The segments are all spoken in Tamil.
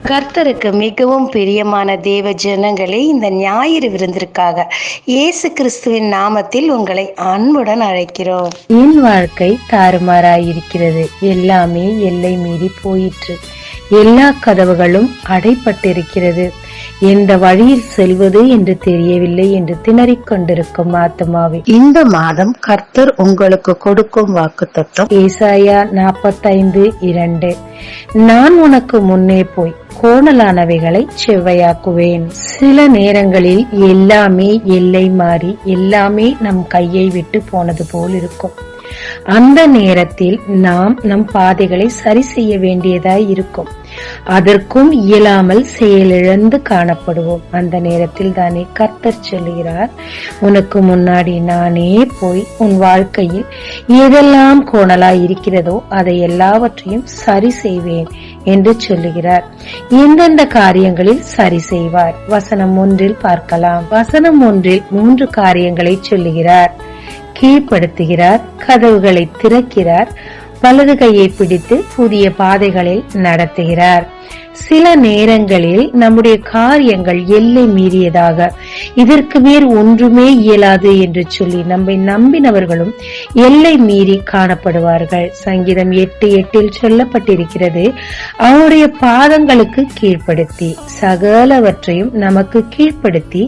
கர்த்தருக்கு மிகவும் பிரியமான தேவ ஜனங்களே, இந்த ஞாயிறு விருந்திற்காக இயேசு கிறிஸ்துவின் நாமத்தில் உங்களை அன்புடன் அழைக்கிறோம். என் வாழ்க்கை தாறுமாறாயிருக்கிறது. எல்லாமே எல்லை மீறி போயிற்று. எல்லா கதவுகளும் அடைப்பட்டிருக்கிறது. எந்த வழியில் செல்வது என்று தெரியவில்லை என்று திணறிக் கொண்டிருக்கும் ஆத்மாவே, இந்த மாதம் கர்த்தர் உங்களுக்கு கொடுக்கும் வாக்குத்தத்தம் ஏசாயா 45:2. நான் உனக்கு முன்னே போய் கோணலானவைகளை செவ்வையாக்குவேன். சில நேரங்களில் எல்லாமே எல்லை மாறி எல்லாமே நம் கையை விட்டு போனது போல் இருக்கும். அந்த நேரத்தில் நாம் நம் பாதைகளை சரி செய்ய வேண்டியதாய் இருக்கும். அதற்கும் இயலாமல் செயலிழந்து காணப்படுவோம். அந்த நேரத்தில் தானே கர்த்தர் சொல்லுகிறார், உனக்கு முன்னாடி நானே போய் உன் வாழ்க்கையில் எதெல்லாம் கோணலாய் இருக்கிறதோ அதை எல்லாவற்றையும் சரி செய்வேன் என்று சொல்லுகிறார். எந்தெந்த காரியங்களில் சரி செய்வார்? வசனம் 1 பார்க்கலாம். வசனம் 1 3 காரியங்களை சொல்லுகிறார். கீழ்ப்படுத்துகிறார், கதவுகளை திறக்கிறார், வலது கையை பிடித்து புதிய பாதைகளில் நடத்துகிறார். சில நேரங்களில் நம்முடைய காரியங்கள் எல்லை மீறியதாக, இதற்கு மேல் ஒன்றுமே இயலாது என்று சொல்லி நம்மை நம்பினவர்களும் எல்லை மீறி காணப்படுவார்கள். சங்கீதம் 8:8 சொல்லப்பட்டிருக்கிறது, அவருடைய பாதங்களுக்கு கீழ்ப்படுத்தி சகலவற்றையும் நமக்கு கீழ்ப்படுத்தி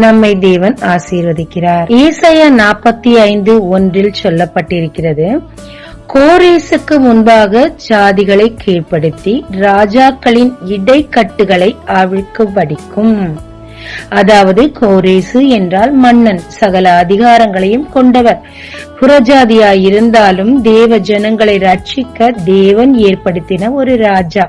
நம்மை தேவன் ஆசீர்வதிக்கிறார். ஏசாயா 45:1 சொல்லப்பட்டிருக்கிறது, கோரேசுக்கு முன்பாக ஜாதிகளை கீழ்ப்படுத்தி ராஜாக்களின் இடைக்கட்டுகளை அவிழ்க்கும்படிக்கும். அதாவது கோரேசு என்றால் மன்னன், சகல அதிகாரங்களையும் கொண்டவர். புறஜாதியாய் இருந்தாலும் தேவ ஜனங்களை ரட்சிக்க தேவன் ஏற்படுத்தின ஒரு ராஜா.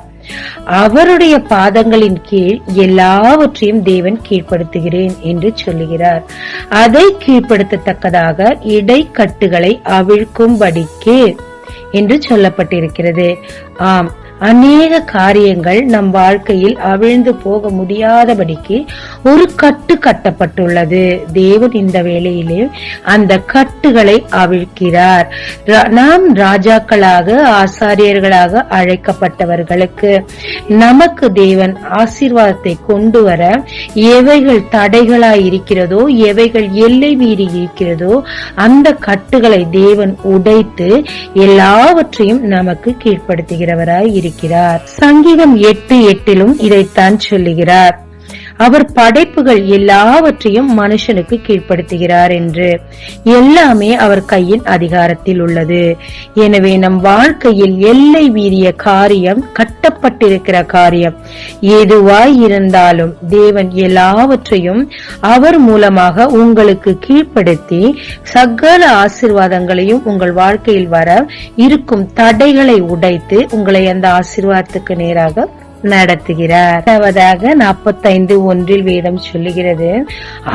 அவருடைய பாதங்களின் கீழ் எல்லாவற்றையும் தேவன் கீழ்ப்படுத்துகிறேன் என்று சொல்லுகிறார். அதை கீழ்ப்படுத்தத்தக்கதாக இடைக்கட்டுகளை அவிழ்க்கும்படிக்கு என்று சொல்லப்பட்டிருக்கிறது. ஆம், அநேக காரியங்கள் நம் வாழ்க்கையில் அவிழ்ந்து போக முடியாதபடிக்கு ஒரு கட்டு கட்டப்பட்டுள்ளது. தேவன் இந்த வேளையிலே அந்த கட்டுகளை அவிழ்க்கிறார். நாம் ராஜாக்களாக ஆசாரியர்களாக அழைக்கப்பட்டவர்களுக்கு நமக்கு தேவன் ஆசீர்வாதத்தை கொண்டு வர எவைகள் தடைகளாய் இருக்கிறதோ, எவைகள் எல்லை மீறி இருக்கிறதோ, அந்த கட்டுகளை தேவன் உடைத்து எல்லாவற்றையும் நமக்கு கீழ்ப்படுத்துகிறவராய் இருக்கிறார். சங்கீதம் 8:8 இதைத்தான் சொல்லுகிறார். அவர் படைப்புகள் எல்லாவற்றையும் மனுஷனுக்கு கீழ்ப்படுத்துகிறார் என்று. எல்லாமே அவர் கையின் அதிகாரத்தில் உள்ளது. எனவே நம் வாழ்க்கையில் எல்லை மீறிய காரியம், கட்டப்பட்டிருக்கிற காரியம் எதுவாய் இருந்தாலும் தேவன் எல்லாவற்றையும் அவர் மூலமாக உங்களுக்கு கீழ்ப்படுத்தி சகல ஆசீர்வாதங்களையும் உங்கள் வாழ்க்கையில் வர இருக்கும் தடைகளை உடைத்து உங்களை அந்த ஆசீர்வாதத்துக்கு நேராக நடத்துகிறார். 45:1 வேதம் சொல்லுகிறது,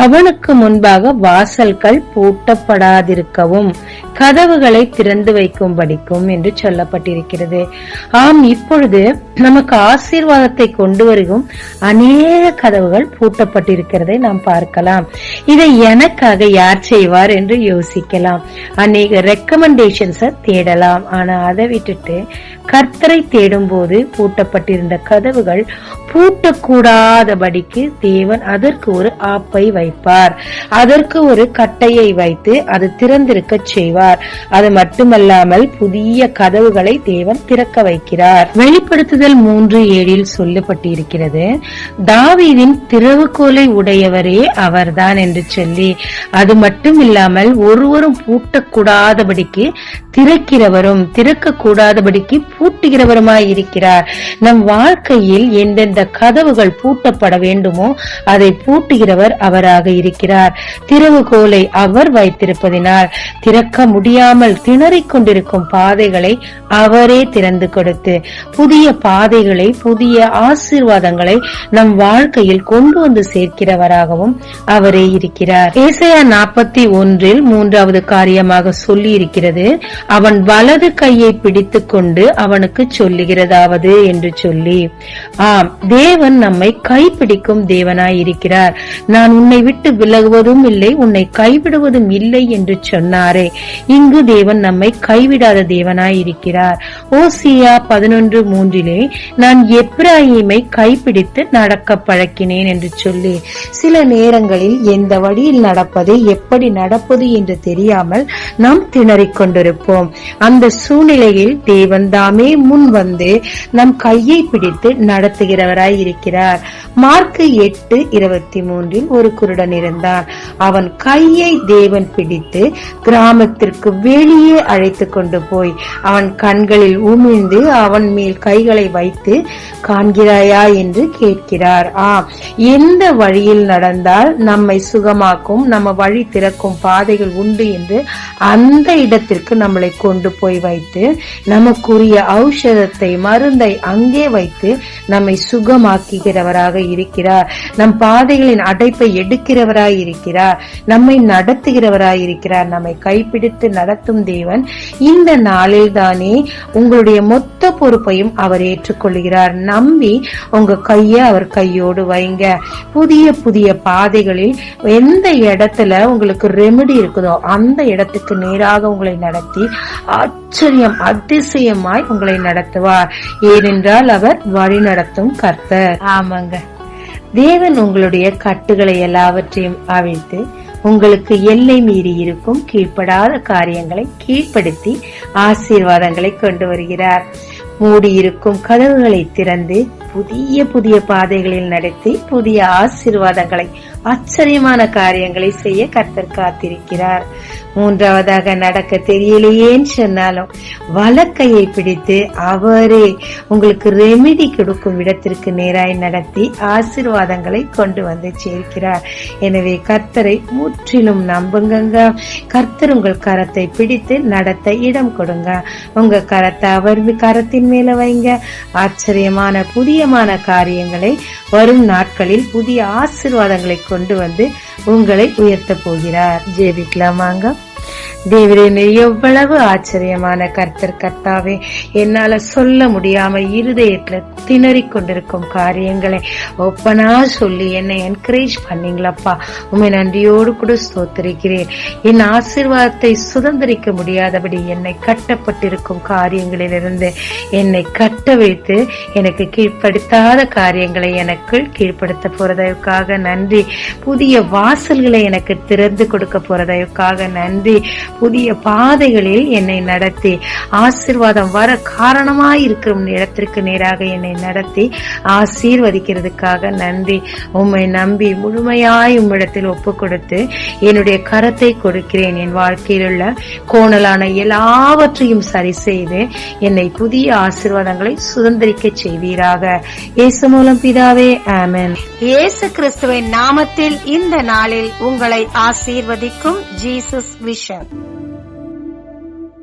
அவனுக்கு முன்பாக வாசல்கள் பூட்டப்படாதிருக்கவும் கதவுகளை திறந்து வைக்கும்படிக்கும் என்று சொல்லப்பட்டிருக்கிறது. ஆம், இப்பொழுது நமக்கு ஆசீர்வாதத்தை கொண்டு வருகும் அநேக கதவுகள் பூட்டப்பட்டிருக்கிறதை நாம் பார்க்கலாம். இதை எனக்காக யார் செய்வார் என்று யோசிக்கலாம். அநேக ரெக்கமெண்டேஷன்ஸை தேடலாம். ஆனா அதை விட்டுட்டு கர்த்தரை தேடும் போது பூட்டப்பட்டிருந்த கதவுகள் பூட்டக்கூடாதபடிக்கு தேவன் அதற்கு ஒரு ஆப்பை வைப்பார். அதற்கு ஒரு கட்டையை வைத்து அது திறந்திருக்க செய்வார். அது மட்டுமல்லாமல் புதிய கதவுகளை தேவன் திறக்க வைக்கிறார். வெளிப்படுத்துதல் 3:7 சொல்லப்பட்டிருக்கிறது, தாவீதின் திறவுகோலை உடையவரே அவர்தான் என்று சொல்லி. அது மட்டும் இல்லாமல் ஒருவரும் பூட்டக்கூடாதபடிக்கு திறக்கிறவரும் திறக்க கூடாதபடிக்கு பூட்டுகிறவருமாய் இருக்கிறார். நம் வாழ்க்கையில் எந்தெந்த கதவுகள் பூட்டப்பட வேண்டுமோ அதை பூட்டுகிறவர் அவராக இருக்கிறார். திறவுகோலை அவர் வைத்திருப்பதினால் திறக்க முடியாமல் திணறிக் கொண்டிருக்கும் பாதைகளை அவரே திறந்து கொடுத்து புதிய பாதைகளை, புதிய ஆசீர்வாதங்களை நம் வாழ்க்கையில் கொண்டு வந்து சேர்க்கிறவராகவும் அவரே இருக்கிறார். ஏசாயா 41 3வது காரியமாக சொல்லி இருக்கிறது, அவன் வலது கையை பிடித்துக் கொண்டு அவனுக்கு சொல்லுகிறதாவது என்று சொல்லி. ஆம், தேவன் நம்மை கைப்பிடிக்கும் தேவனாய் இருக்கிறார். நான் உன்னை விட்டு விலகுவதும் இல்லை, உன்னை கைவிடுவதும் இல்லை என்று சொன்னாரே, இங்கு தேவன் நம்மை கைவிடாத தேவனாய் இருக்கிறார். ஓசியா 11:3 நான் எப்பிராயீமை கைப்பிடித்து நடக்க பழக்கினேன் என்று சொல்லி, சில நேரங்களில் எந்த வழியில் நடப்பது, எப்படி நடப்பது என்று தெரியாமல் நாம் திணறிக் கொண்டிருப்போம். அந்த சூழ்நிலையில் தேவன் தாமே முன் வந்து நம் கையை பிடித்து நடத்துகிறவராய் இருக்கிறார். மார்க் 8:23 ஒரு குருடன் இருந்தான். அவன் கையை தேவன் பிடித்து கிராமத்திற்கு வெளியே அழைத்து கொண்டு போய் அவன் கண்களில் உமிழ்ந்து அவன் மேல் கைகளை வைத்து காண்கிறாயா என்று கேட்கிறார். எந்த வழியில் நடந்தால் நம்மை சுகமாக்கும், நம்ம வழி திறக்கும் பாதைகள் உண்டு என்று அந்த இடத்திற்கு நம்மளை கொண்டு போய் வைத்து நமக்குரிய ஔஷதத்தை, மருந்தை அங்கே வைத்து நம்மை சுகமாக்குகிறவராக இருக்கிறார். நம் பாதைகளின் அடைப்பை எடுக்கிறவராய் இருக்கிறார். நம்மை நடத்துகிறவராய் இருக்கிறார். நம்மை கைப்பிடித்து நடத்தும் தேவன் இந்த நாளில் தானே உங்களுடைய மொத்த பொறுப்பையும் அவர் ஏற்றுக்கொள்கிறார். நம்பி உங்க கைய அவர் கையோடு வைங்க. புதிய புதிய பாதைகளில் எந்த இடத்துல உங்களுக்கு ரெமெடி இருக்குதோ அந்த இடத்துக்கு நேராக உங்களை நடத்தி ஆச்சரியம் அதிசயமாய் உங்களை நடத்துவார். ஏனென்றால் அவர் வழி நடத்தும் கர்த்தர். ஆமாங்க, தேவன் உங்களுடைய கட்டுகளை எல்லாவற்றையும் அவிழ்த்து உங்களுக்கு எல்லை மீறி இருக்கும் கீழ்ப்படாத காரியங்களை கீழ்ப்படுத்தி ஆசீர்வாதங்களை கொண்டு வருகிறார். மூடியிருக்கும் கதவுகளை திறந்து புதிய புதிய பாதைகளில் நடத்தி புதிய ஆசீர்வாதங்களை, ஆச்சரியமான காரியங்களை செய்ய கர்த்தர் காத்திருக்கிறார். மூன்றாவதாக, நடக்க தெரியலையேன்னு சொன்னாலும் வலக்கையை பிடித்து அவரே உங்களுக்கு ரெமிடி கொடுக்கும் இடத்திற்கு நேராய் நடத்தி ஆசீர்வாதங்களை கொண்டு வந்து சேர்க்கிறார். எனவே கர்த்தரை முற்றிலும் நம்புங்க. கர்த்தர் உங்கள் கரத்தை பிடித்து நடத்த இடம் கொடுங்க. உங்க கரத்தை அவர் கரத்தின் மேல வைங்க. ஆச்சரியமான புதியமான காரியங்களை வரும் நாட்களில் புதிய ஆசீர்வாதங்களை கொண்டு வந்து உங்களை உயர்த்த போகிறார். ஜெபிக்கலாமாங்க. தேவரே, எவ்வளவு ஆச்சரியமான கர்த்தர் கர்த்தாவே, என்னால சொல்ல முடியாம இருதயத்துல திணறிக் கொண்டிருக்கும் காரியங்களை ஒப்பனா சொல்லி என்னை என்கரேஜ் பண்ணீங்களப்பா. உண்மை நன்றியோடு கூட ஸ்தோத்திரிக்கிறேன். என் ஆசீர்வாதத்தை சுதந்திரிக்க முடியாதபடி என்னை கட்டப்பட்டிருக்கும் காரியங்களிலிருந்து என்னை கட்ட வைத்து எனக்கு கீழ்ப்படுத்தாத காரியங்களை எனக்கு கீழ்ப்படுத்த போறதற்காக நன்றி. புதிய வாசல்களை எனக்கு திறந்து கொடுக்க போறதற்காக நன்றி. புதிய பாதைகளில் என்னை நடத்தி ஆசீர்வாதம் வர காரணமாய் இருக்கிற இடத்திற்கு நேராக என்னை நடத்தி ஆசீர்வதிக்கிறதுக்காக நன்றி. உம்மை நம்பி முழுமையாய் உம்மிடத்தில் ஒப்பு கொடுத்து என்னுடைய கரத்தை கொடுக்கிறேன். என் வாழ்க்கையில் உள்ள கோணலான எல்லாவற்றையும் சரி செய்து என்னை புதிய ஆசீர்வாதங்களை சுதந்திரிக்க செய்வீராக. இயேசு மூலம் பிதாவே, ஆமென். இயேசு கிறிஸ்துவின் நாமத்தில் இந்த நாளில் உங்களை ஆசீர்வதிக்கும் ஜீசஸ் விஷன்.